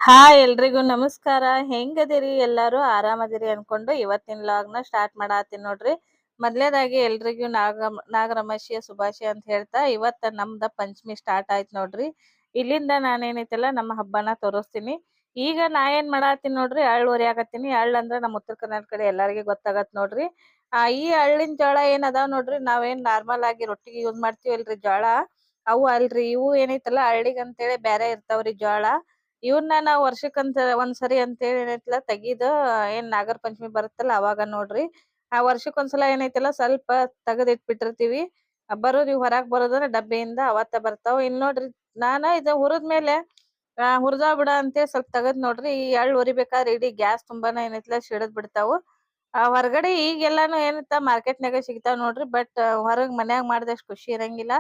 Hi ಎಲ್ರಿಗೂ ನಮಸ್ಕಾರ. ಹೆಂಗದಿರಿ ಎಲ್ಲಾರು? ಆರಾಮದಿರಿ ಅನ್ಕೊಂಡು ಇವತ್ತಿನ ವ್ಲಾಗ್‌ನ ಸ್ಟಾರ್ಟ್ ಮಾಡಾತ್ತೀನಿ ನೋಡ್ರಿ. ಮೊದಲನೇದಾಗಿ ಎಲ್ರಿಗೂ ನಾಗರಮಶಿಯ ಶುಭಾಶಯ ಅಂತ ಹೇಳ್ತಾ ಇವತ್ತ ನಮ್ದ ಪಂಚಮಿ ಸ್ಟಾರ್ಟ್ ಆಯ್ತು ನೋಡ್ರಿ. ಇಲ್ಲಿಂದ ನಾನೇನೈತಲ್ಲ ನಮ್ಮ ಹಬ್ಬನ ತೋರಿಸ್ತೀನಿ. ಈಗ ನಾ ಏನ್ ಮಾಡಾತ್ತೀನಿ ನೋಡ್ರಿ, ಅಳ್ಳು ಒರಿಯಾಕತ್ತೀನಿ. ಅಳ್ಳು ಅಂದ್ರ ನಮ್ಮ ಉತ್ತರ ಕರ್ನಾಟಕ ಕಡೆ ಎಲ್ಲಾರ್ಗಿ ಗೊತ್ತಾಗತ್ ನೋಡ್ರಿ. ಈ ಅಳ್ಳಿನ ಜೋಳ ಏನ್ ಅದಾವ್ ನೋಡ್ರಿ, ನಾವೇನ್ ನಾರ್ಮಲ್ ಆಗಿ ರೊಟ್ಟಿಗೆ ಯೂಸ್ ಮಾಡ್ತೀವಲ್ರಿ ಜೋಳ, ಅವು ಅಲ್ರಿ. ಇವು ಏನೈತಲ್ಲ ಹಳ್ಳಿಗ್ ಅಂತೇಳಿ ಬ್ಯಾರೆ ಇರ್ತಾವ್ರಿ ಜೋಳ. ಇವನ್ನ ನಾವ್ ವರ್ಷಕ್ಕಂತ ಒಂದ್ಸರಿ ಅಂತೇಳಿ ಏನೈತಲ್ಲ ತೆಗಿದ, ಏನ್ ನಾಗರ ಪಂಚಮಿ ಬರುತ್ತಲ್ಲ ಅವಾಗ ನೋಡ್ರಿ. ಆ ವರ್ಷಕ್ಕೊಂದ್ಸಲ ಏನೈತಲ್ಲ ಸ್ವಲ್ಪ ತೆಗದ್ ಇಟ್ಬಿಟ್ಟಿರ್ತೀವಿ. ಬರೋದ್ ಇವ್ ಹೊರಗ್ ಬರೋದಂದ್ರ ಡಬ್ಬಿಯಿಂದ ಅವತ್ತ ಬರ್ತಾವ. ಇಲ್ ನೋಡ್ರಿ, ನಾನ ಇದ ಹುರದ್ಮೇಲೆ ಹುರ್ದಾವ್ ಬಿಡ ಅಂತೇಳಿ ಸ್ವಲ್ಪ ತೆಗದ್ ನೋಡ್ರಿ. ಈ ಎಳ್ಳು ಉರಿಬೇಕಾದ್ರೆ ಇಡೀ ಗ್ಯಾಸ್ ತುಂಬಾನ ಏನೈತಲ್ಲ ಸಿಡದ್ ಬಿಡ್ತಾವು. ಹೊರಗಡೆ ಈಗೆಲ್ಲಾನು ಏನತ್ತ ಮಾರ್ಕೆಟ್ನಾಗ ಸಿಗ್ತಾವ್ ನೋಡ್ರಿ. ಬಟ್ ಹೊರಗ್ ಮನ್ಯಾಗ ಮಾಡ್ದಷ್ಟ್ ಖುಷಿ ಇರಂಗಿಲ್ಲ.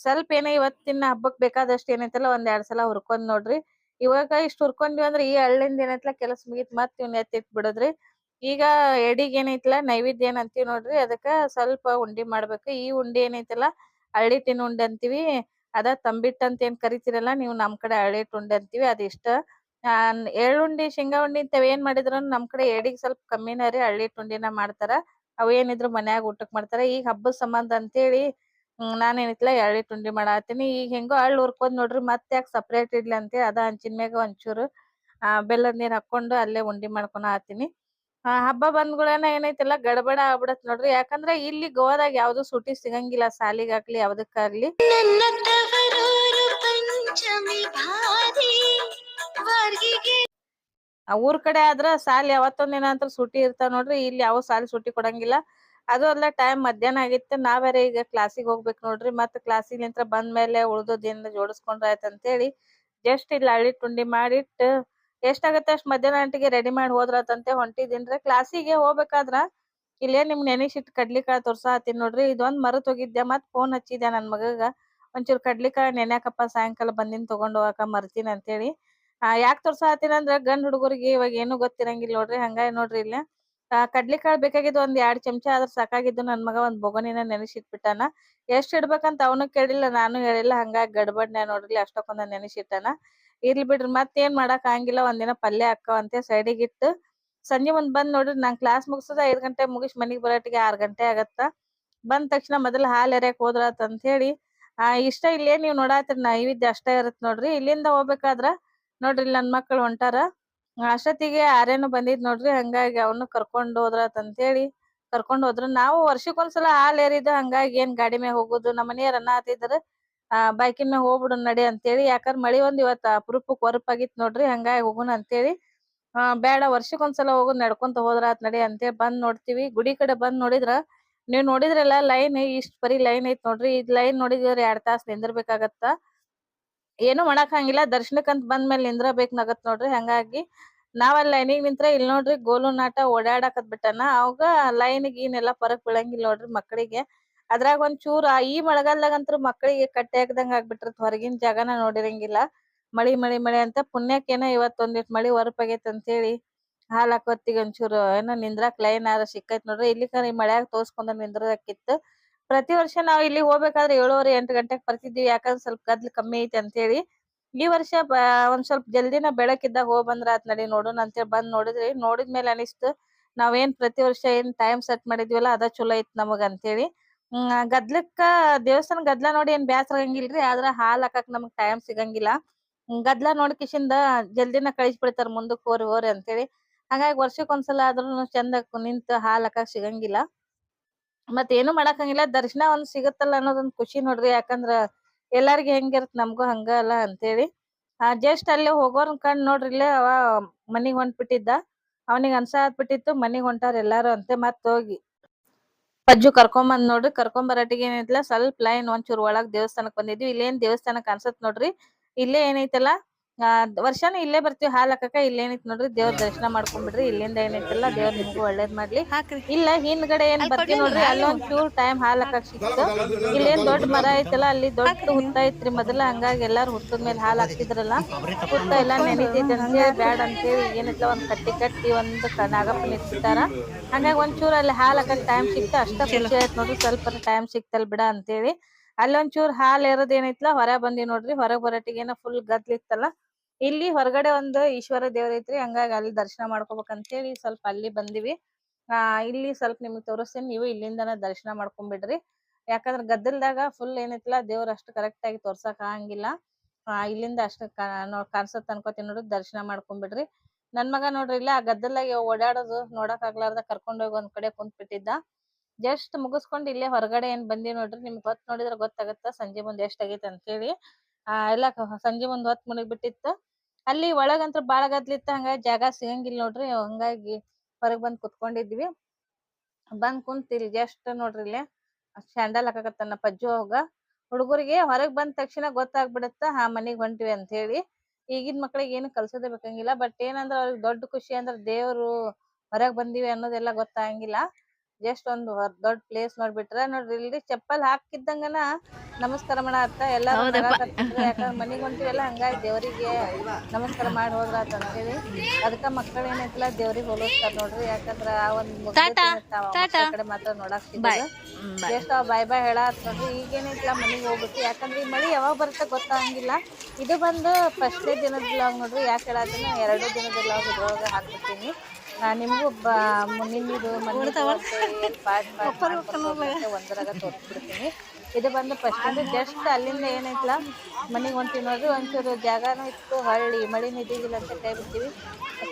ಸ್ವಲ್ಪ ಏನೋ ಇವತ್ತಿನ ಹಬ್ಬಕ್ ಬೇಕಾದಷ್ಟ್ ಏನೈತಲ್ಲ ಒಂದ್ 2 ಸಲ ಹುರ್ಕೊಂಡ್ ನೋಡ್ರಿ. ಇವಾಗ ಇಷ್ಟ್ ಹುರ್ಕೊಂಡ್ವಿ ಅಂದ್ರ ಈ ಎಳ್ಳಿಂದ ಏನೈತಲ್ಲ ಕೆಲಸ ಮುಗೀತ್, ಮತ್ ಇವ್ನ ಎತ್ತಿಟ್ ಬಿಡೋದ್ರಿ. ಈಗ ಎಡಿಗ್ ಏನೈತಲ್ಲ ನೈವೇದ್ಯ ಏನ್ ಅಂತೀವ್ ನೋಡ್ರಿ, ಅದಕ್ಕ ಸ್ವಲ್ಪ ಉಂಡಿ ಮಾಡ್ಬೇಕು. ಈ ಉಂಡಿ ಏನೈತಲ್ಲ ಹಳ್ಳಿಟ್ಟಿನ ಉಂಡಿ ಅಂತೀವಿ. ಅದ ತಂಬಿಟ್ ಅಂತ ಏನ್ ಕರಿತೀರಲ್ಲ ನೀವು, ನಮ್ ಕಡೆ ಹಳ್ಳಿಟ್ ಉಂಡಿ ಅಂತೀವಿ. ಅದಿಷ್ಟ ಎಳ್ಳುಂಡಿ ಶೇಂಗಾ ಉಂಡಿ ಇಂತವ್ ಏನ್ ಮಾಡಿದ್ರುನು ನಮ್ ಕಡೆ ಎಡಿಗ್ ಸ್ವಲ್ಪ ಕಮ್ಮಿನ ರೀ, ಹಳ್ಳಿಟ್ ಉಂಡಿನ ಮಾಡ್ತಾರ. ಅವೇನಿದ್ರು ಮನ್ಯಾಗ ಊಟಕ್ ಮಾಡ್ತಾರ. ಈಗ ಹಬ್ಬದ್ ಸಂಬಂಧ ಅಂತೇಳಿ ನಾನೇನಿತ್ಲ ಎಳ್ಳಿಟ್ ಉಂಡಿ ಮಾಡಾತ್ತೀನಿ. ಈಗ ಹೆಂಗೋ ಅಳ್ಳ ಹುರ್ಕೊಂಡ್ ನೋಡ್ರಿ, ಮತ್ತ್ ಯಾಕ್ ಸಪ್ರೇಟ್ ಇಡ್ಲಿ ಅಂತೇಳಿ ಅದ ಹಂಚಿನ ಮ್ಯಾಗ ಒಂಚೂರು ಬೆಲ್ಲದ್ ನೀರ್ ಹಾಕೊಂಡು ಅಲ್ಲೇ ಉಂಡಿ ಮಾಡ್ಕೊಳಾತ್ತೀನಿ. ಹಬ್ಬ ಬಂದ್ಗುಳನ ಏನೈತಿಲ್ಲ ಗಡಬಡ ಆಗ್ಬಿಡತ್ ನೋಡ್ರಿ. ಯಾಕಂದ್ರ ಇಲ್ಲಿ ಗೋವಾದಾಗ ಯಾವ್ದು ಸೂಟಿ ಸಿಗಂಗಿಲ್ಲ, ಸಾಲಿಗಾಗ್ಲಿ ಯಾವ್ದಕ್ಕಾಗ್ಲಿ. ನನ್ನ ತವರೂರು ಪಂಚಮಿ ಭಾರಿ ವಾರ್ಗಿಗೆ ಊರ್ ಕಡೆ ಆದ್ರ ಸಾಲಿ ಯಾವತ್ತೊಂದ್ ದಿನ ಅಂತ ಸೂಟಿ ಇರ್ತಾವ್ ನೋಡ್ರಿ. ಇಲ್ಲಿ ಯಾವ ಸಾಲಿ ಸೂಟಿ ಕೊಡಂಗಿಲ್ಲ. ಅದು ಅಲ್ಲ ಟೈಮ್ ಮಧ್ಯಾಹ್ನ ಆಗಿತ್ತು. ನಾವ್ಯಾರೆ ಈಗ ಕ್ಲಾಸಿಗ್ ಹೋಗ್ಬೇಕ್ ನೋಡ್ರಿ. ಮತ್ತ್ ಕ್ಲಾಸಿಲಿಂತ್ರ ಬಂದ್ಮೇಲೆ ಉಳ್ದದ್ದೇನ ಜೋಡಸ್ಕೊಂಡ್ರ ಆಯ್ತ್ ಅಂತೇಳಿ ಜಸ್ಟ್ ಇಲ್ಲಿ ಹಳ್ಳಿಟ್ ಉಂಡಿ ಮಾಡಿಟ್ಟ ಎಷ್ಟಾಗತ್ತೆ ಅಷ್ಟ್ ಮಧ್ಯಾಹ್ನ ಗಂಟಿಗೆ ರೆಡಿ ಮಾಡಿ ಹೋದ್ರಾತಂತೆ ಹೊಂಟಿದ್ದೀನ್ರಿ. ಕ್ಲಾಸಿಗೆ ಹೋಗ್ಬೇಕಾದ್ರ ಇಲ್ಲೇ ನಿಮ್ ನೆನಿಸಿಟ್ಟು ಕಡ್ಲಿಕಾಳ್ ತೋರ್ಸಾತ್ತೀನಿ ನೋಡ್ರಿ. ಇದೊಂದ್ ಮರತ್ ಹೋಗಿದ್ದೆ, ಮತ್ ಫೋನ್ ಹಚ್ಚಿದ್ದೆ ನನ್ ಮಗಗ, ಒಂಚೂರ್ ಕಡ್ಲಿಕಾಳ್ ನೆನ್ಯಾಕಪ್ಪ ಸಾಯಂಕಾಲ ಬಂದಿನ್ ತಗೊಂಡ್ ಹೋಗಾಕ ಮರ್ತೀನಿ ಅಂತೇಳಿ. ಯಾಕ್ ತೋರ್ಸಾತ್ತೀನಿ ಅಂದ್ರ ಗಂಡ್ ಹುಡುಗರಿಗೆ ಇವಾಗ ಏನು ಗೊತ್ತಿರಂಗಿಲ್ಲ ನೋಡ್ರಿ. ಹಂಗಾಗಿ ನೋಡ್ರಿ ಇಲ್ಲೇ ಕಡ್ಲಿಕಾಳ್ ಬೇಕಾಗಿದ್ದು ಒಂದ್ 2 ಚಮಚ ಆದ್ರ ಸಾಕಾಗಿದ್ದು. ನನ್ ಮಗ ಒಂದ್ ಬೊಗನಿನ ನೆನಸಿಟ್ಬಿಟ್ಟಾನ. ಎಷ್ಟ್ ಇಡ್ಬೇಕಂತ ಅವನು ಕೇಳಿಲ್ಲ, ನಾನು ಹೇಳಿಲ್ಲ. ಹಂಗಾಗಿ ಗಡ್ಬಡ್ನ್ಯಾ ನೋಡ್ರಿ ಅಷ್ಟಕ್ಕೊಂದ ನೆನಸಿಟ್ಟಾನ. ಇರ್ಲಿ ಬಿಡ್ರಿ ಮತ್ತೇನ್ ಮಾಡಾಕ್ ಆಗಂಗಿಲ್ಲ, ಒಂದಿನ ಪಲ್ಯ ಅಕ್ಕಾವಂತೆ ಸೈಡಿಗಿಟ್ಟು ಸಂಜಿ ಮುಂದ್ ಬಂದ್ ನೋಡ್ರಿ. ನಾನ್ ಕ್ಲಾಸ್ ಮುಗ್ಸುದ 5 ಗಂಟೆಗ್ ಮುಗಿಸಿ ಮನಿಗ್ ಬರೋಟಿಗೆ 6 ಗಂಟೆ ಆಗತ್ತ. ಬಂದ್ ತಕ್ಷಣ ಮೊದಲ್ ಹಾಲ್ ಎರ್ಯಾಕ್ ಹೋದ್ರಾತ್ ಅಂತ ಹೇಳಿ ಇಷ್ಟ ಇಲ್ಲೇನ್ ನೀವ್ ನೋಡಾತಿರ್ ನೈವೇದ್ಯ ಅಷ್ಟ ಇರತ್ ನೋಡ್ರಿ. ಇಲ್ಲಿಂದ ಹೋಗ್ಬೇಕಾದ್ರ ನೋಡ್ರಿ ಇಲ್ಲಿ ನನ್ ಮಕ್ಳು ಹೊಂಟಾರ. ಅಷ್ಟೊತ್ತಿಗೆ ಆರ್ಯನು ಬಂದಿದ್ ನೋಡ್ರಿ. ಹಂಗಾಗಿ ಅವ್ನು ಕರ್ಕೊಂಡ್ ಹೋದ್ರಾತ್ ಅಂತೇಳಿ ಕರ್ಕೊಂಡ್ ಹೋದ್ರು. ನಾವು ವರ್ಷಕ್ಕೊಂದ್ಸಲ ಹಾಲ್ ಎರಿದು, ಹಂಗಾಗಿ ಏನ್ ಗಾಡಿ ಮ್ಯಾಗ್ ಹೋಗುದು. ನಮ್ಮ ಮನಿಯರ್ ಅನ್ನತಿದ್ರ ಬೈಕಿನ್ ಮ್ಯಾಗ್ ಹೋಗ್ಬಿಡುನ್ ನಡಿ ಅಂತೇಳಿ. ಯಾಕಂದ್ರ ಮಳಿ ಒಂದ್ ಇವತ್ತ ಅಪರೂಪಕ್ ಹೊರಪಾಗಿತ್ ನೋಡ್ರಿ. ಹಂಗಾಗಿ ಹೋಗುನ್ ಅಂತೇಳಿ ಬ್ಯಾಡ ವರ್ಷಕ್ಕೊಂದ್ಸಲ ಹೋಗುದ್, ನಡ್ಕೊಂತ ಹೋದ್ರಾತ್ ನಡಿ ಅಂತೇಳಿ ಬಂದ್ ನೋಡ್ತೀವಿ. ಗುಡಿ ಕಡೆ ಬಂದ್ ನೋಡಿದ್ರ ನೀವ್ ನೋಡಿದ್ರಲ್ಲ ಲೈನ್ ಇಷ್ಟ್ ಬರೀ ಲೈನ್ ಐತ್ ನೋಡ್ರಿ. ಇದ್ ಲೈನ್ ನೋಡಿದ್ರ 2 ತಾಸ್ ನಿಂದ್ರಬೇಕಾಗತ್ತ. ಏನು ಮಾಡಾಕಂಗಿಲ್ಲ, ದರ್ಶನಕ್ಕಂತ ಬಂದ್ಮೇಲೆ ನಿಂದ್ರಬೇಕ್ನಾಗತ್ ನೋಡ್ರಿ. ಹಂಗಾಗಿ ನಾವ್ ಅಲ್ಲಿ ಲೈನಿಗ್ ನಿಂತ್ರ ಇಲ್ ನೋಡ್ರಿ ಗೋಲು ನಾಟ ಓಡ್ಯಾಡಕತ್ ಬಿಟ್ಟಾನ. ಅವಾಗ ಲೈನ್ ಗೀನ್ ಫರಕ್ ಬೀಳಂಗಿಲ್ಲ ನೋಡ್ರಿ ಮಕ್ಕಳಿಗೆ. ಅದ್ರಾಗ ಒಂದ್ ಚೂರ್ ಈ ಮಳೆಗಾಲದಾಗಂತ್ರು ಮಕ್ಕಳಿಗೆ ಕಟ್ಟಿ ಹಾಕ್ದಂಗ ಆಗ್ಬಿಟ್ಟಿರತ್. ಹೊರಗಿನ ಜಾಗನ ನೋಡಿರಂಗಿಲ್ಲ. ಮಳಿ ಮಳಿ ಮಳಿ ಅಂತ ಪುಣ್ಯಕ್ಕೇನ ಇವತ್ ಒಂದಿಟ್ ಮಳಿ ಹೊರಪಾಗೈತ್ ಅಂತೇಳಿ ಹಾಲ್ ಹಾಕೋತ್ತಿಗೆ ಒಂಚೂರು ಏನೋ ನಿಂದ್ರಾಕ್ ಲೈನ್ ಆರ ಸಿಕ್ಕೈತ್ ನೋಡ್ರಿ. ಇಲ್ಲಿಕರ ಈ ಮಳ್ಯಾಗ ತೋರ್ಸ್ಕೊಂಡ್ ನಿಂದ್ರಕಿತ್ತು. ಪ್ರತಿ ವರ್ಷ ನಾವ್ ಇಲ್ಲಿಗ್ ಹೋಗ್ಬೇಕಾದ್ರೆ 7:30 8 ಗಂಟೆಗ್ ಬರ್ತಿದ್ವಿ. ಯಾಕಂದ್ರ ಸ್ವಲ್ಪ ಗದ್ಲ ಕಮ್ಮಿ ಐತಿ ಅಂತೇಳಿ. ಈ ವರ್ಷ ಒಂದ್ ಸ್ವಲ್ಪ ಜಲ್ದಿನ ಬೆಳಕಿದ್ದಾಗ ಹೋಗ್ಬಂದ್ರ ಆತ್ ನಡಿ ನೋಡುನ್ ಅಂತೇಳಿ ಬಂದ್ ನೋಡಿದ್ರಿ. ನೋಡಿದ್ಮೇಲೆ ಅನಿಸ್ತು ನಾವೇನ್ ಪ್ರತಿ ವರ್ಷ ಏನ್ ಟೈಮ್ ಸೆಟ್ ಮಾಡಿದ್ವಲ್ಲ ಅದ ಚಲೋ ಐತ್ ನಮಗ್ ಅಂತೇಳಿ. ಗದ್ಲಕ್ಕ ದೇವಸ್ಥಾನ ಗದ್ಲಾ ನೋಡಿ ಏನ್ ಬ್ಯಾಸರ ಆಗಂಗಿಲ್ರಿ. ಆದ್ರ ಹಾಲ್ ಹಾಕಾಕ್ ನಮಗ್ ಟೈಮ್ ಸಿಗಂಗಿಲ್ಲ. ಗದ್ಲಾ ನೋಡ್ಕಿಶಿಂದ ಜಲ್ದಿನ ಕಳಿಸ್ಬಿಡ್ತಾರ ಮುಂದಕ್ ಹೋರಿ ಹೋರಿ ಅಂತೇಳಿ. ಹಾಗಾಗಿ ವರ್ಷಕ್ಕೊಂದ್ಸಲ ಆದ್ರೂನು ಚಂದಕ್ ನಿಂತ್ ಹಾಲ್ ಹಾಕಾಕ್ ಸಿಗಂಗಿಲ್ಲ. ಮತ್ ಏನು ಮಾಡಾಕಂಗಿಲ್ಲ. ದರ್ಶನ ಒಂದ್ ಸಿಗತ್ತಲ್ಲ ಅನ್ನೋದೊಂದ್ ಖುಷಿ ನೋಡ್ರಿ. ಯಾಕಂದ್ರ ಎಲ್ಲಾರ್ಗಿ ಹೆಂಗಿರತ್ ನಮ್ಗೂ ಹಂಗ ಅಲ್ಲ ಅಂತೇಳಿ ಜಸ್ಟ್ ಅಲ್ಲೇ ಹೋಗೋರ್ನ್ ಕಂಡ್ ನೋಡ್ರಿ ಇಲ್ಲೇ ಅವ ಮನಿಗ್ ಹೊಂಟ್ಬಿಟ್ಟಿದ್ದ. ಅವನಿಗ್ ಅನ್ಸಾತ್ಬಿಟ್ಟಿತ್ತು ಮನಿಗ್ ಹೊಂಟಾರ ಎಲ್ಲಾರು ಅಂತೆ. ಮತ್ ಹೋಗಿ ಪಜ್ಜು ಕರ್ಕೊಂಬಂದ್ ನೋಡ್ರಿ. ಕರ್ಕೊಂಬರಟಿಗೆ ಏನೈತ್ಲ ಸ್ವಲ್ಪ ಲೈನ್ ಒಂಚೂರ್ ಒಳಗ್ ದೇವಸ್ಥಾನಕ್ ಬಂದಿದ್ವಿ. ಇಲ್ಲೇನ್ ದೇವಸ್ಥಾನ ಕಾಣ್ಸತ್ ನೋಡ್ರಿ. ಇಲ್ಲೇ ಏನೈತಲ್ಲ ವರ್ಷಾನು ಇಲ್ಲೇ ಬರ್ತೀವಿ ಹಾಲ್ ಹಾಕಾಕ. ಇಲ್ಲೇನೈತ್ ನೋಡ್ರಿ ದೇವ್ರ ದರ್ಶನ ಮಾಡ್ಕೊಂಡ್ಬಿಡ್ರಿ. ಇಲ್ಲಿಂದ ಏನೈತಲ್ಲ ದೇವ್ರ ನಿಮ್ಗೂ ಒಳ್ಳೇದ್ ಮಾಡ್ಲಿ. ಹಾಕ್ರಿ ಇಲ್ಲ ಹಿಂದ್ಗಡೆ ಏನ್ ಅಲ್ಲಿ ಬರ್ತೀವಿ ಕೊಡ್ಲಿಲ್ಲ ನೋಡ್ರಿ, ನೀವು ಅಲ್ಲೊಂದ್ ಚೂರ್ ಟೈಮ್ ಹಾಲ್ ಹಾಕಾಕ್ ಸಿಕ್ತು. ಇಲ್ಲೇನ್ ದೊಡ್ಡ ಮರ ಐತಲ್ಲ, ಅಲ್ಲಿ ದೊಡ್ಡ ಹಾಕ್ರಿ ನೀವು ಹುತ್ತ ಐತ್ರಿ ಮೊದಲ. ಹಂಗಾಗಿ ಎಲ್ಲಾರು ಹುತ್ತದ ಮೇಲೆ ಹಾಲ್ ಹಾಕ್ತಿದ್ರಲ್ಲ. ಹುತ್ತ ಎಲ್ಲಾ ಒಪ್ಕೊಂಡ್ರು ನೆನಿತೈತಿ ಹಂಗ ಅಂತೇಳಿ ಹಾಕ್ರಿ. ಬ್ಯಾಡ ಅಂತೇಳಿ ಏನೈತ್ಲ ಒಂದ್ ಕಟ್ಟಿ ಕಟ್ಟಿ ಒಂದ್ ನಾಗಪ್ಪನ್ ಇಟ್ಬಿಟ್ಟಾರ. ಹಂಗಾಗಿ ಒಂಚೂರ್ ಅಲ್ಲಿ ಹಾಲ್ ಹಾಕಾಕ್ ಟೈಮ್ ಸಿಕ್ತ. ಅಷ್ಟ ಚಲೋ ಖುಷಿ ಆಯ್ತ್ ನೋಡ್ರಿ. ಸ್ವಲ್ಪರ ಟೈಮ್ ಸಿಕ್ತಲ್ ಬಿಡ ಅಂತೇಳಿ ಅಲ್ಲೊಂಚೂರ್ ಹಾಲ್ ಎರದ್ ಏನೈತ್ಲ ಹೊರಗ್ ಬಂದಿ ನೋಡ್ರಿ. ಹೊರಗ್ ಬರಟಿಗೇನ ಫುಲ್ ಗದ್ಲ ಇತ್ತಲ್ಲ. ಇಲ್ಲಿ ಹೊರಗಡೆ ಒಂದು ಈಶ್ವರ ದೇವ್ರ ಐತ್ರಿ, ಹಂಗಾಗಿ ಅಲ್ಲಿ ದರ್ಶನ ಮಾಡ್ಕೋಬೇಕಂತೇಳಿ ಸ್ವಲ್ಪ ಅಲ್ಲಿ ಬಂದಿವಿ. ಇಲ್ಲಿ ಸ್ವಲ್ಪ ನಿಮ್ಗ್ ತೋರಿಸ್ತೀನಿ, ನೀವು ಇಲ್ಲಿಂದನ ದರ್ಶನ ಮಾಡ್ಕೊಂಡ್ಬಿಡ್ರಿ. ಯಾಕಂದ್ರ ಗದ್ದಲ್ದಾಗ ಫುಲ್ ಏನೈತಿಲ್ಲ ದೇವ್ರ ಅಷ್ಟು ಕರೆಕ್ಟ್ ಆಗಿ ತೋರ್ಸಕ್ ಆಗಂಗಿಲ್ಲ. ಇಲ್ಲಿಂದ ಅಷ್ಟ ಕಾಣ್ಸತ್ ಅನ್ಕೋತೀನಿ ನೋಡ್ರಿ, ದರ್ಶನ ಮಾಡ್ಕೊಂಡ್ಬಿಡ್ರಿ. ನನ್ ಮಗ ನೋಡ್ರಿ ಇಲ್ಲ ಆ ಗದ್ದಲ್ದಾಗ ಓಡಾಡೋದು ನೋಡಕ್ ಆಗ್ಲಾರ್ದ ಕರ್ಕೊಂಡೋಗಿ ಒಂದ್ ಕಡೆ ಕುಂತ್ ಬಿಟ್ಟಿದ್ದ. ಜಸ್ಟ್ ಮುಗಿಸ್ಕೊಂಡ್ ಇಲ್ಲೇ ಹೊರಗಡೆ ಏನ್ ಬಂದಿ ನೋಡ್ರಿ, ನಿಮ್ಗ್ ಹೊತ್ ನೋಡಿದ್ರ ಗೊತ್ತಾಗತ್ತ ಸಂಜೆ ಮುಂದ್ ಎಷ್ಟ್ ಆಗೈತೆ ಅಂತ ಹೇಳಿ. ಎಲ್ಲಾ ಸಂಜೆ ಮುಂದ್ ಹೊತ್ ಮುನಿಗ್ ಬಿಟ್ಟಿತ್ತು. ಅಲ್ಲಿ ಒಳಗಂತ್ರ ಬಾಳ ಗದ್ಲಿತ್ತ, ಹಂಗಾಗಿ ಜಾಗ ಸಿಗಂಗಿಲ್ಲ ನೋಡ್ರಿ. ಹಂಗಾಗಿ ಹೊರಗ್ ಬಂದ್ ಕುತ್ಕೊಂಡಿದ್ವಿ. ಬಂದ್ ಕುಂತ್ ಇಲ್ಲಿ ಜಸ್ಟ್ ನೋಡ್ರಿ ಇಲ್ಲೇ ಸ್ಯಾಂಡಲ್ ಹಾಕಕತ್ತಾನ ಪಜ್ಜು ಅವಾಗ. ಹುಡುಗರಿಗೆ ಹೊರಗ್ ಬಂದ ತಕ್ಷಣ ಗೊತ್ತಾಗ್ಬಿಡತ್ತ ಮನಿಗ್ ಹೊಂಟಿವಿ ಅಂತ ಹೇಳಿ. ಈಗಿನ ಮಕ್ಳಿಗೆ ಏನು ಕಲ್ಸೋದೇ ಬೇಕಂಗಿಲ್ಲ. ಬಟ್ ಏನಂದ್ರ ಅವ್ರಿಗೆ ದೊಡ್ಡ ಖುಷಿ ಅಂದ್ರ ದೇವ್ರು ಹೊರಗ್ ಬಂದಿವಿ ಅನ್ನೋದೆಲ್ಲ ಗೊತ್ತಾಗಂಗಿಲ್ಲ. ಜಸ್ಟ್ ಒಂದು ದೊಡ್ಡ ಪ್ಲೇಸ್ ನೋಡ್ಬಿಟ್ರ ನೋಡ್ರಿ, ಇಲ್ರಿ ಚಪ್ಪಲ್ ಹಾಕಿದ್ದಂಗನ ನಮಸ್ಕಾರ ಮಾಡಾತ್ತ ಎಲ್ಲಾರು ನಗಾಕತ್ತಿದ್ರು. ಯಾಕಂದ್ರ ಮನಿಗ್ ಹೊಂಟಿವೆಲ್ಲ, ಹಂಗಾಗಿ ದೇವ್ರಿಗೆ ನಮಸ್ಕಾರ ಮಾಡಿ ಹೋದ್ರಾತ ಅಂತೇಳಿ. ಅದಕ್ಕ ಮಕ್ಕಳ ಏನೈತಿಲ್ಲ ದೇವ್ರಿಗೆ ಹೋಲಿಸ್ತಾರ ನೋಡ್ರಿ. ಯಾಕಂದ್ರ ಆ ಒಂದ್ ಮುಗ್ಧತೆ ಮಕ್ಕಳ ಕಡೆ ಮಾತ್ರ ನೋಡಾಕ್ ಸಿಗೋದು. ಜಸ್ಟ್ ಬಾಯ್ ಬಾಯ್ ಹೇಳಾತ್ ನೋಡ್ರಿ. ಈಗೇನೈತಿಲ್ಲ ಮನಿಗ್ ಹೋಗ್ಬಿಟ್ಟು, ಯಾಕಂದ್ರ ಈ ಮಳಿ ಯಾವಾಗ ಬರುತ್ತೆ ಗೊತ್ತಾಗಂಗಿಲ್ಲ. ಇದು ಬಂದು ಫಸ್ಟ್ನೇ ದಿನದ ಬ್ಲಾಗ್ ನೋಡ್ರಿ. ಯಾಕೆ ಹೇಳತ್ತೀನಿ, 2 ದಿನದ ಬ್ಲಾಗ್ ಇದ್ರೊಳಗ ಹಾಕ್ಬಿಡ್ತೀನಿ. ನಿಮ್ಗೂ ನಿನ್ನಿದು ಮನಿದು ಏನ್ ಪಾರ್ಟ್ ಮಾಡ್ಕೊಂಡ್ ಹೋಗ್ಬೇಕಂತ ಒಂದರಾಗ ತೋರಿಸ್ಬಿಡ್ತೀನಿ. ಇದು ಬಂದು ಫಸ್ಟ್ ಇಂದ ಜಸ್ಟ್ ಅಲ್ಲಿಂದ ಏನೈತ್ಲಾ ಮನಿಗ್ ಹೊಂಟಿವಿ ನೋಡ್ರಿ. ಒಂಚೂರು ಜಾಗಾನು ಇತ್ತು, ಹಳ್ಳಿ ಮಳಿ ನಿದಿಗಿಲ್ಲ ಅಂತ ಕೈ ಬಿಟ್ಟಿವಿ.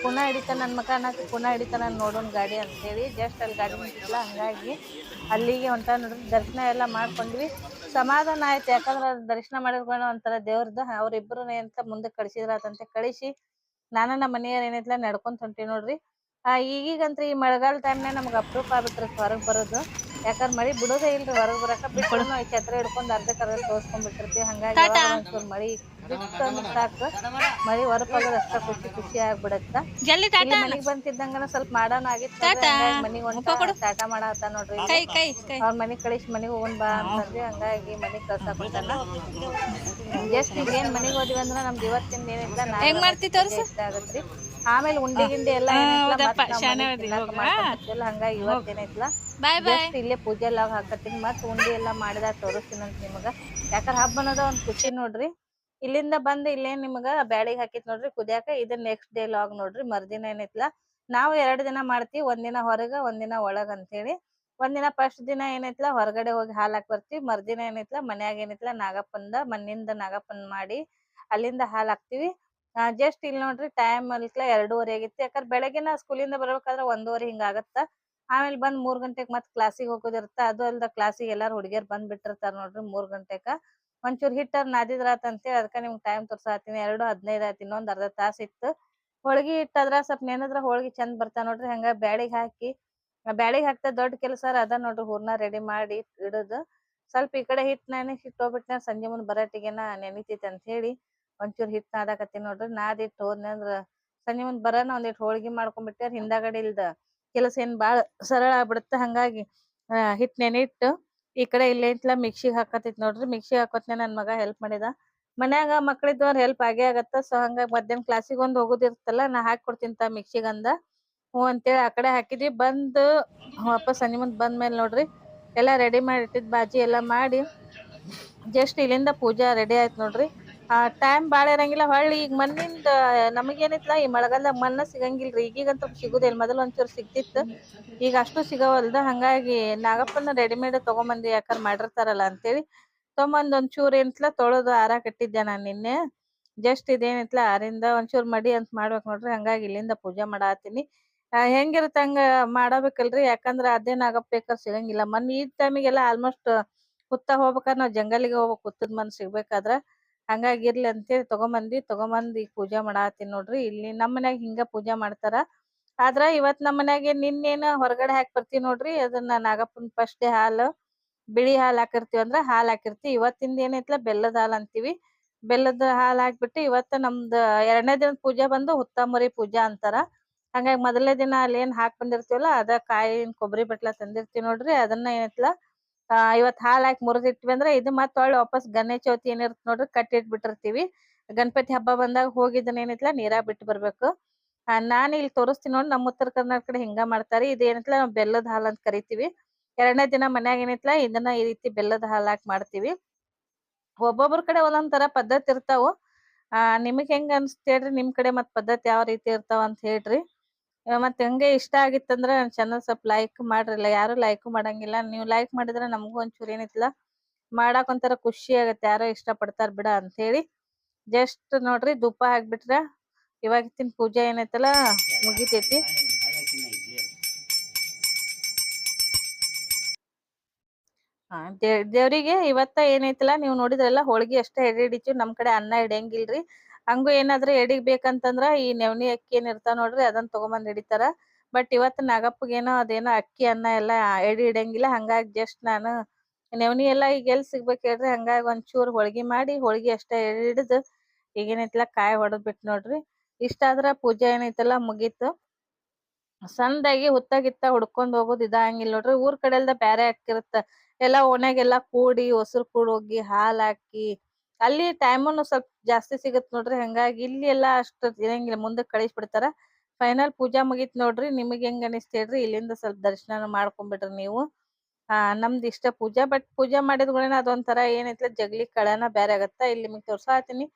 ಕುಣ ಹಿಡಿತಾನ ನನ್ ಮಕ ಅನ್ನಕ, ಕುಣ ಹಿಡಿತಾನ ನೋಡೋನ್ ಗಾಡಿ ಅಂತ ಹೇಳಿ. ಜಸ್ಟ್ ಅಲ್ಲಿ ಗಾಡಿ ನಿಂತಿತ್ಲಾ, ಹಂಗಾಗಿ ಅಲ್ಲಿಗೆ ಹೊಂಟ ನೋಡ್ರಿ. ದರ್ಶನ ಎಲ್ಲಾ ಮಾಡ್ಕೊಂಡ್ವಿ, ಸಮಾಧಾನ ಆಯ್ತು. ಯಾಕಂದ್ರ ದರ್ಶನ ಮಾಡಿದ್ಕೊಂಡು ಒಂಥರ ದೇವ್ರದ ಅವ್ರಿಬ್ರು ಅಂತ ಮುಂದಕ್ಕೆ ಕಳ್ಸಿದ್ರಾತಂತೆ. ಕಳಿಸಿ ನಾನು ನಮ್ಮ ಮನೆಯವ್ರ ಏನೈತ್ಲಾ ನಡ್ಕೊಂತ ಹೊಂಟಿವಿ ನೋಡ್ರಿ. ಈಗೀಗಂತ್ರ ಈ ಮಳೆಗಾಲ ಟೈಮ್ನಾಗ ನಮ್ಗ್ ಅಪ್ರೂಪ ಆಗ್ಬಿಟ್ಟಿರತ್ ಹೊರಗ್ ಬರೋದು. ಯಾಕಂದ್ರ ಮಳಿ ಬಿಡೋದೇ ಇಲ್ರಿ ಹೊರಗ್ ಬರಾಕ. ಬಿಟ್ಟು ಛತ್ರ ಹಿಡ್ಕೊಂಡ್ ಅರ್ಧಕ್ ತೋರ್ಸ್ಕೊಂಡ್ ಬಿಟ್ಟಿರ್ತಿವಿ. ಹಂಗಾಗಿ ಯಾವಾಗ ಒಂಚೂರ್ ಮಳಿ ಬಿತ್ತಂದ್ರ ಸಾಕು, ಮಳಿ ಹೊರಪಾಗೋದ್ ಅಷ್ಟ ಖುಷಿ ಆಗ್ಬಿಡತ್ತ. ಇಲ್ಲಿ ಮನಿಗ್ ಬಂತಿದ್ದಂಗನ ಸ್ವಲ್ಪ ಮಾಡೋಣ ಆಗಿತ್ತು, ಮನಿಗ್ ಹೊಂಟ ಟಾಟಾ ಮಾಡಾತ ನೋಡ್ರಿ. ಅವ್ರ ಮನಿಗ್ ಕಳಿಸಿ ಮನಿಗ್ ಹೋಗೋಣ ಬಾ ಅಂತಂದ್ವಿ, ಹಂಗಾಗಿ ಮನಿಗ್ ಕಳ್ಸಾಕ್ ಹೊಂಟಾನ. ಜಸ್ಟ್ ಈಗ ಏನ್ ಮನಿಗ್ ಹೋದಿವಿ ಅಂದ್ರ ನಮ್ದು ಇವತ್ತಿಂದ ಏನಿಲ್ಲ ನಾಳೆ ಇಷ್ಟ ಆಗತ್ರಿ. ಆಮೇಲೆ ಉಂಡಿ ಗಿಂಡಿ ಎಲ್ಲಾ ಹಂಗಾಗಿ ಇವತ್ತೇನೈತ್ಲಾ ಜಸ್ಟ್ ಇಲ್ಲೇ ಪೂಜೆ ಎಲ್ಲ ಹಾಕತ್ತೀನಿ. ಮತ್ ಉಂಡಿ ಎಲ್ಲಾ ಮಾಡಿದಾಗ ತೋರಿಸ್ತೀನಂತ ನಿಮಗ. ಯಾಕಂದ್ರ ಹಬ್ಬ ಅನ್ನೋದ ಒಂದ್ ಖುಷಿ ನೋಡ್ರಿ. ಇಲ್ಲಿಂದ ಬಂದ್ ಇಲ್ಲೇನ್ ನಿಮ್ಗ ಬ್ಯಾಳಿಗ್ ಹಾಕಿತ್ ನೋಡ್ರಿ ಕುದ್ಯಾಕ. ಇದು ನೆಕ್ಸ್ಟ್ ಡೇ ಲಾಗ್ ನೋಡ್ರಿ. ಮರ್ದಿನ ಏನೈತ್ಲಾ ನಾವು 2 ದಿನ ಮಾಡ್ತೀವಿ, ಒಂದಿನ ಹೊರಗ ಒಂದಿನ ಒಳಗ ಅಂತೇಳಿ. ಒಂದಿನ ಫಸ್ಟ್ ದಿನ ಏನೈತ್ಲಾ ಹೊರಗಡೆ ಹೋಗಿ ಹಾಲ್ ಹಾಕಿ ಬರ್ತೀವಿ. ಮರ್ದಿನ ಏನೈತ್ಲಾ ಮನ್ಯಾಗ ಏನೈತ್ಲಾ ಮಣ್ಣಿಂದ ನಾಗಪ್ಪನ್ ಮಾಡಿ ಅಲ್ಲಿಂದ ಹಾಲ್ ಹಾಕ್ತಿವಿ. ಜಸ್ಟ್ ಇಲ್ಲಿ ನೋಡ್ರಿ ಟೈಮ್ ಅಲ್ತ್ಲಾ 2:30 ಆಗಿತ್ತು. ಯಾಕಂದ್ರ ಬೆಳಗಿನ ಸ್ಕೂಲಿಂದ ಬರ್ಬೇಕಾದ್ರ 1:30 ಹಿಂಗ ಆಗತ್ತ. ಆಮೇಲೆ ಬಂದ್ 3 ಗಂಟೆಗ್ ಮತ್ ಕ್ಲಾಸಿಗೆ ಹೋಗೋದಿರ್ತ. ಅದು ಅಲ್ದ ಕ್ಲಾಸಿಗೆ ಎಲ್ಲಾರು ಹುಡುಗಿಯರ್ ಬಂದ್ ಬಿಟ್ಟಿರ್ತಾರ ನೋಡ್ರಿ 3 ಗಂಟೆಕ. ಒಂಚೂರ್ ಹಿಟ್ಟರ್ ನಾದಿದ್ರಾತ ಅಂತೇಳಿ ಅದಕ್ಕ ನಿಮ್ಗ್ ಟೈಮ್ ತೋರ್ಸಾತೀನಿ. 2:15 ಆಯ್ತು, ಇನ್ನೊಂದ್ ಅರ್ಧ ತಾಸ ಇತ್ತು. ಹೋಳ್ಗಿ ಹಿಟ್ಟದ್ರ ಸ್ವಲ್ಪ ನೆನದ್ರ ಹೋಳ್ಗಿ ಚಂದ ಬರ್ತಾವ ನೋಡ್ರಿ. ಹಂಗ ಬ್ಯಾಳಿಗ್ ಹಾಕಿ ಹಾಕ್ತಾ ದೊಡ್ಡ ಕೆಲಸ ಅದ ನೋಡ್ರಿ. ಹೂರ್ಣ ರೆಡಿ ಮಾಡಿ ಇಡುದು. ಸ್ವಲ್ಪ ಈ ಕಡೆ ಹಿಟ್ ಹಿಟ್ ಹೋಗ್ಬಿಟ್ನ ಸಂಜೆ ಮುಂದ್ ಬರಾಟಿಗೆನ ನೆನಿತೈತಿ ಅಂತ ಹೇಳಿ ಒಂಚೂರ್ ಹಿಟ್ ನಾದಾಕತ್ತೀನಿ ನೋಡ್ರಿ. ನಾದಿಟ್ಟು ಹೋದ್ನಿ ಅಂದ್ರ ಸಂಜೆ ಮುಂದ್ ಬರಾನ ಒಂದಿಟ್ ಹೋಳ್ಗಿ ಮಾಡ್ಕೊಂಡ್ಬಿಟ್ಟಾರ. ಹಿಂದಾಗಡಿ ಇಲ್ದ ಕೆಲಸ ಏನ್ ಬಾಳ ಸರಳ ಆಗ್ಬಿಡುತ್ತ. ಹಂಗಾಗಿ ಹಿಟ್ ನೆನಿಟ್ಟು ಈ ಕಡೆ ಇಲ್ಲೇಂತ್ಲಾ ಮಿಕ್ಸಿಗ್ ಹಾಕತೈತಿ ನೋಡ್ರಿ. ಮಿಕ್ಸಿ ಹಾಕೋತ್ನ ನನ್ ಮಗ ಹೆಲ್ಪ್ ಮಾಡಿದ. ಮನ್ಯಾಗ ಮಕ್ಳಿದ್ದವ್ರ ಹೆಲ್ಪ್ ಆಗೇ ಆಗತ್ತ. ಸೊ ಹಂಗಾಗಿ ಮಧ್ಯಾಹ್ನ ಕ್ಲಾಸಿಗೆ ಒಂದ್ ಹೋಗುದಿರ್ತಲ್ಲ, ನಾ ಹಾಕಿ ಕೊಡ್ತೀನಿ ಮಿಕ್ಸಿಗ್ ಅಂದ. ಹ್ಞೂ ಅಂತೇಳಿ ಆ ಕಡೆ ಹಾಕಿದ್ವಿ. ಬಂದು ವಾಪಸ್ ಸಂಜೆ ಮುಂದ್ ಬಂದ್ಮೇಲೆ ನೋಡ್ರಿ ಎಲ್ಲಾ ರೆಡಿ ಮಾಡಿ ಇಟ್ಟಿದ್ ಬಾಜಿ ಎಲ್ಲಾ ಮಾಡಿ ಜಸ್ಟ್ ಇಲ್ಲಿಂದ ಪೂಜಾ ರೆಡಿ ಆಯ್ತು ನೋಡ್ರಿ. ಟೈಮ್ ಬಾಳ ಇರಂಗಿಲ್ಲ. ಹೊಳ್ಳಿ ಈಗ ಮಣ್ಣಿಂದ ನಮಗ್ ಏನೈತ್ಲಾ ಈ ಮಳೆಗಾಲದಾಗ ಮಣ್ಣ ಸಿಗಂಗಿಲ್ರಿ. ಈಗೀಗಂತೂ ಸಿಗುದಿಲ್ಲ, ಮೊದಲ್ ಒಂಚೂರು ಸಿಗ್ತಿತ್ತು, ಈಗ ಅಷ್ಟು ಸಿಗವಲ್ದ. ಹಂಗಾಗಿ ನಾಗಪ್ಪನ ರೆಡಿಮೇಡ್ ತಗೊಂಬಂದಿ, ಯಾಕಂದ್ರ ಮಾಡಿರ್ತಾರಲ್ಲ ಅಂತೇಳಿ ತೊಗೊಂಬಂದ್ ಒಂಚೂರ್ ಏನ್ತ್ಲಾ ತೊಳೆದು ಆರಾಕ್ ಇಟ್ಟಿದ್ದೆ ನಾನ್ ನಿನ್ನೆ. ಜಸ್ಟ್ ಇದೇನಿತ್ಲಾ ಆರಿಂದ ಒಂಚೂರ್ ಮಡಿ ಅಂತ ಮಾಡ್ಬೇಕ್ ನೋಡ್ರಿ. ಹಂಗಾಗಿ ಇಲ್ಲಿಂದ ಪೂಜೆ ಮಾಡಾತೀನಿ. ಹೆಂಗಿರತ್ತ ಹಂಗ ಮಾಡಬೇಕಲ್ರಿ. ಯಾಕಂದ್ರ ಅದೇ ನಾಗಪ್ಪ ಬೇಕಾರ್ ಸಿಗಂಗಿಲ್ಲ. ಮೊನ್ನೆ ಈ ಟೈಮಿಗೆಲ್ಲಾ ಆಲ್ಮೋಸ್ಟ್ ಹುತ್ತ ಹೋಗ್ಬೇಕಾದ್ರ ನಾವ್ ಜಂಗಲಿಗೆ ಹೋಗ್ಬೇಕು, ಹುತ್ತದ ಮನ್ ಸಿಗ್ಬೇಕಾದ್ರ. ಹಂಗಾಗಿ ಇರ್ಲಿ ಅಂತೇಳಿ ತಗೊಂಬಂದ್ ಈಗ ಪೂಜಾ ಮಾಡಾತೀನಿ ನೋಡ್ರಿ. ಇಲ್ಲಿ ನಮ್ ಮನ್ಯಾಗ ಹಿಂಗ ಪೂಜಾ ಮಾಡ್ತಾರ. ಆದ್ರ ಇವತ್ ನಮ್ ಮನ್ಯಾಗೆ ನಿನ್ನೇನ ಹೊರಗಡೆ ಹಾಕಿ ಬರ್ತೀವಿ ನೋಡ್ರಿ. ಅದನ್ನ ನಾಗಪ್ಪನ್ ಫಸ್ಟ್ ಡೇ ಹಾಲು ಬಿಳಿ ಹಾಲ್ ಹಾಕಿರ್ತಿವಿ ಅಂದ್ರ ಹಾಲ್ ಹಾಕಿರ್ತಿವಿ. ಇವತ್ತಿಂದ ಏನೈತ್ಲಾ ಬೆಲ್ಲದ ಹಾಲ್ ಅಂತೀವಿ. ಬೆಲ್ಲದ ಹಾಲ್ ಹಾಕ್ಬಿಟ್ಟು ಇವತ್ತ ನಮ್ದ 2ನೇ ದಿನದ ಪೂಜೆ ಬಂದು ಹುತ್ತಂಬರಿ ಪೂಜಾ ಅಂತಾರ. ಹಂಗಾಗಿ ಮೊದಲನೇ ದಿನ ಅಲ್ಲಿ ಏನ್ ಹಾಕ್ ಬಂದಿರ್ತಿವಲ್ಲಾ ಅದ ಕಾಯಿನ್ ಕೊಬ್ಬರಿ ಬಟ್ಲಾ ತಂದಿರ್ತಿವಿ ನೋಡ್ರಿ. ಅದನ್ನ ಏನೈತ್ಲಾ ಇವತ್ ಹಾಲ್ ಹಾಕಿ ಮುರಿದಿಟ್ವಿ ಅಂದ್ರ ಇದು ಮತ್ ಒಳ್ಳೆ ವಾಪಸ್ ಗಣೇಶ ಚೌತಿ ಏನಿರ್ತ ನೋಡ್ರಿ ಕಟ್ಟಿಟ್ ಬಿಟ್ಟಿರ್ತಿವಿ. ಗಣಪತಿ ಹಬ್ಬ ಬಂದಾಗ ಹೋಗಿದ್ದನ್ನ ಏನೈತ್ಲಾ ನೀರಾಗ ಬಿಟ್ಟು ಬರ್ಬೇಕು. ನಾನ್ ಇಲ್ಲಿ ತೋರಿಸ್ತೀನಿ ನೋಡಿ, ನಮ್ಮ ಉತ್ತರ ಕರ್ನಾಟಕ ಕಡೆ ಹಿಂಗ ಮಾಡ್ತಾರಿ. ಇದು ಏನೈತ್ಲಾ ನಾವ್ ಬೆಲ್ಲದ ಹಾಲ್ ಅಂತ ಕರಿತೀವಿ. 2ನೇ ದಿನ ಮನ್ಯಾಗ ಏನೈತ್ಲಾ ಇದನ್ನ ಈ ರೀತಿ ಬೆಲ್ಲದ ಹಾಲ್ ಹಾಕಿ ಮಾಡ್ತೀವಿ. ಒಬ್ಬೊಬ್ರ ಕಡೆ ಒಂದೊಂದ್ ತರ ಪದ್ಧತಿ ಇರ್ತಾವು. ನಿಮಗ್ ಹೆಂಗ್ ಅನ್ಸ್ತ ಹೇಳ್ರಿ ನಿಮ್ ಕಡೆ ಮತ್ ಪದ್ಧತಿ ಯಾವ ರೀತಿ ಇರ್ತಾವ ಅಂತ ಹೇಳ್ರಿ. ಮತ್ ಹಂಗೆ ಇಷ್ಟ ಆಗಿತ್ತಂದ್ರ ನನ್ ಚಾನಲ್ ಸ್ವಲ್ಪ ಲೈಕ್ ಮಾಡ್ರಿಲ್ಲ, ಯಾರು ಲೈಕ್ ಮಾಡಂಗಿಲ್ಲ. ನೀವ್ ಲೈಕ್ ಮಾಡಿದ್ರ ನಮಗೂ ಒಂಚೂರ್ ಏನೈತಿಲ್ಲ ಮಾಡಾಕ್ ಒಂಥರ ಖುಷಿ ಆಗತ್ತೆ, ಯಾರೋ ಇಷ್ಟ ಪಡ್ತಾರ ಬಿಡ ಅಂತ ಹೇಳಿ. ಜಸ್ಟ್ ನೋಡ್ರಿ ಧೂಪ ಹಾಕ್ಬಿಟ್ರ ಇವಾಗಿತ್ತಿನ ಪೂಜೆ ಏನೈತಲ್ಲ ಮುಗಿತೈತಿ. ದೇವ್ರಿಗೆ ಇವತ್ತ ಏನೈತಲ್ಲ ನೀವ್ ನೋಡಿದ್ರಲ್ಲ ಹೋಳ್ಗಿ ಅಷ್ಟೇ ಎಡೆ ಹಿಡಿತೀವಿ, ನಮ್ ಕಡೆ ಅನ್ನ ಹಿಡಿಯಂಗಿಲ್ರಿ. ಹಂಗು ಏನಾದ್ರ ಎಡಿಗ್ ಬೇಕಂತಂದ್ರ ಈ ನವನಿ ಅಕ್ಕಿ ಏನ್ ಇರ್ತಾವ ನೋಡ್ರಿ ಅದನ್ನ ತಗೊಂಬಂದ್ ಹಿಡಿತಾರ. ಬಟ್ ಇವತ್ ನಾಗಪ್ಪಗೇನೋ ಅದೇನೋ ಅಕ್ಕಿ ಅನ್ನ ಎಲ್ಲಾ ಎಡಿ ಹಿಡಿಯಂಗಿಲ್ಲ, ಹಂಗಾಗಿ ಜಸ್ಟ್ ನಾನು ನವನಿ ಎಲ್ಲಾ ಈಗ ಎಲ್ ಸಿಗ್ಬೇಕ್ ಹೇಳ್ರಿ. ಹಂಗಾಗಿ ಒಂಚೂರ್ ಹೋಳ್ಗಿ ಮಾಡಿ ಹೋಳ್ಗಿ ಅಷ್ಟೇ ಎಡಿ ಹಿಡಿದು ಈಗೇನೈತಿಲ್ಲ ಕಾಯಿ ಹೊಡದ್ ಬಿಟ್ ನೋಡ್ರಿ. ಇಷ್ಟಾದ್ರ ಪೂಜೆ ಏನೈತಲ್ಲ ಮುಗೀತು. ಸಣ್ಣದಾಗಿ ಹುತ್ತಾಗಿತ್ತ ಹುಡ್ಕೊಂಡ್ ಹೋಗೋದ್ ಇದಾಂಗಿಲ್ಲ ನೋಡ್ರಿ. ಊರ್ ಕಡೆ ಎಲ್ದ ಬ್ಯಾರೆ ಅಕ್ಕಿರತ್ತ, ಎಲ್ಲಾ ಓಣ್ಯಾಗೆಲ್ಲಾ ಕೂಡಿ ಹೊಸರು ಕೂಡ್ ಹೋಗಿ ಹಾಲ್ ಹಾಕಿ ಅಲ್ಲಿ ಟೈಮುನು ಸ್ವಲ್ಪ ಜಾಸ್ತಿ ಸಿಗತ್ ನೋಡ್ರಿ. ಹಂಗಾಗಿ ಇಲ್ಲಿ ಎಲ್ಲಾ ಅಷ್ಟ್ ಇರಂಗಿಲ್ಲ, ಮುಂದಕ್ ಕಳಿಸಿ ಬಿಡ್ತಾರ. ಫೈನಲ್ ಪೂಜಾ ಮುಗೀತ್ ನೋಡ್ರಿ. ನಿಮಗ್ ಹೆಂಗ್ ಅನಿಸ್ತ ಹೇಳ್ರಿ, ಇಲ್ಲಿಂದ ಸ್ವಲ್ಪ ದರ್ಶನ ಮಾಡ್ಕೊಂಡ್ಬಿಡ್ರಿ ನೀವು. ನಮ್ದ್ ಇಷ್ಟ ಪೂಜಾ, ಬಟ್ ಪೂಜಾ ಮಾಡಿದ ಕೂಡಲೇ ಅದೊಂಥರ ಏನೈತ್ಲ ಜಗ್ಲಿ ಕಳನ ಬ್ಯಾರೆ ಆಗತ್ತ. ಇಲ್ಲಿ ನಿಮಗ್ ತೋರ್ಸಾತೀನಿ,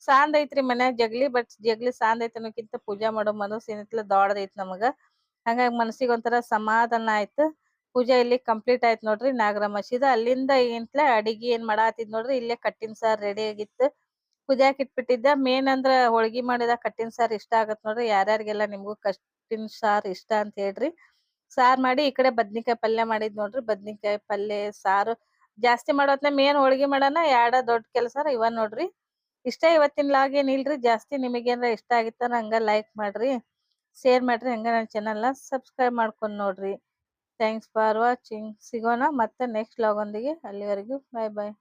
ಸಾಂದ್ ಐತ್ರಿ ಮನ್ಯಾಗ ಜಗ್ಲಿ, ಬಟ್ ಜಗ್ಲಿ ಸಾಂದ್ ಐತ್ ಅನ್ನೋಕ್ಕಿಂತ ಪೂಜಾ ಮಾಡೋ ಮನಸ್ ಏನೈತ್ಲ ದೊಡ್ಡದೈತ್ ನಮಗ. ಹಂಗಾಗಿ ಮನಸ್ಸಿಗೆ ಒಂಥರ ಸಮಾಧಾನ ಆಯ್ತು. ಪೂಜಾ ಇಲ್ಲಿ ಕಂಪ್ಲೀಟ್ ಆಯ್ತ್ ನೋಡ್ರಿ. ನಾಗರಮಶಿದ ಅಲ್ಲಿಂದ ಏನ್ತ್ಲ ಅಡಿಗೆ ಏನ್ ಮಾಡಾತಿದ್ ನೋಡ್ರಿ, ಇಲ್ಲೇ ಕಟ್ಟಿನ ಸಾರ್ ರೆಡಿ ಆಗಿತ್ತು, ಕುದಿಯಾಕ್ ಇಟ್ಬಿಟ್ಟಿದ್ದ. ಮೇನ್ ಅಂದ್ರ ಹೋಳ್ಗಿ ಮಾಡಿದ ಕಟ್ಟಿನ ಸಾರ್ ಇಷ್ಟ ಆಗತ್ ನೋಡ್ರಿ. ಯಾರ್ಯಾರಿಗೆಲ್ಲಾ ನಿಮ್ಗೂ ಕಟ್ಟಿನ ಸಾರ್ ಇಷ್ಟ ಅಂತ ಹೇಳ್ರಿ. ಸಾರ್ ಮಾಡಿ ಈ ಕಡೆ ಬದ್ನಿಕಾಯಿ ಪಲ್ಯ ಮಾಡಿದ್ ನೋಡ್ರಿ. ಬದ್ನಿಕಾಯಿ ಪಲ್ಯ ಸಾರು ಜಾಸ್ತಿ ಮಾಡೋತ್ನ ಮೇನ್ ಹೋಳ್ಗಿ ಮಾಡೋಣ ಎರಡ ದೊಡ್ಡ ಕೆಲ್ಸಾರ ಇವ ನೋಡ್ರಿ. ಇಷ್ಟ ಇವತ್ತಿನ ಲಾಗ್ ಏನ್ ಇಲ್ರಿ ಜಾಸ್ತಿ. ನಿಮಗೇನ್ರ ಇಷ್ಟ ಆಗಿತ್ತ ಹಂಗ ಲೈಕ್ ಮಾಡ್ರಿ, ಶೇರ್ ಮಾಡ್ರಿ, ಹಂಗ ನನ್ನ ಚಾನಲ್ನ ಸಬ್ಸ್ಕ್ರೈಬ್ ಮಾಡ್ಕೊಂಡ್ ನೋಡ್ರಿ. Thanks for watching. ಸಿಗೋಣ ಮತ್ತೆ ನೆಕ್ಸ್ಟ್ ಲಾಗ್ ಒಂದಿಗೆ. ಅಲ್ಲಿವರೆಗೂ ಬಾಯ್ ಬಾಯ್.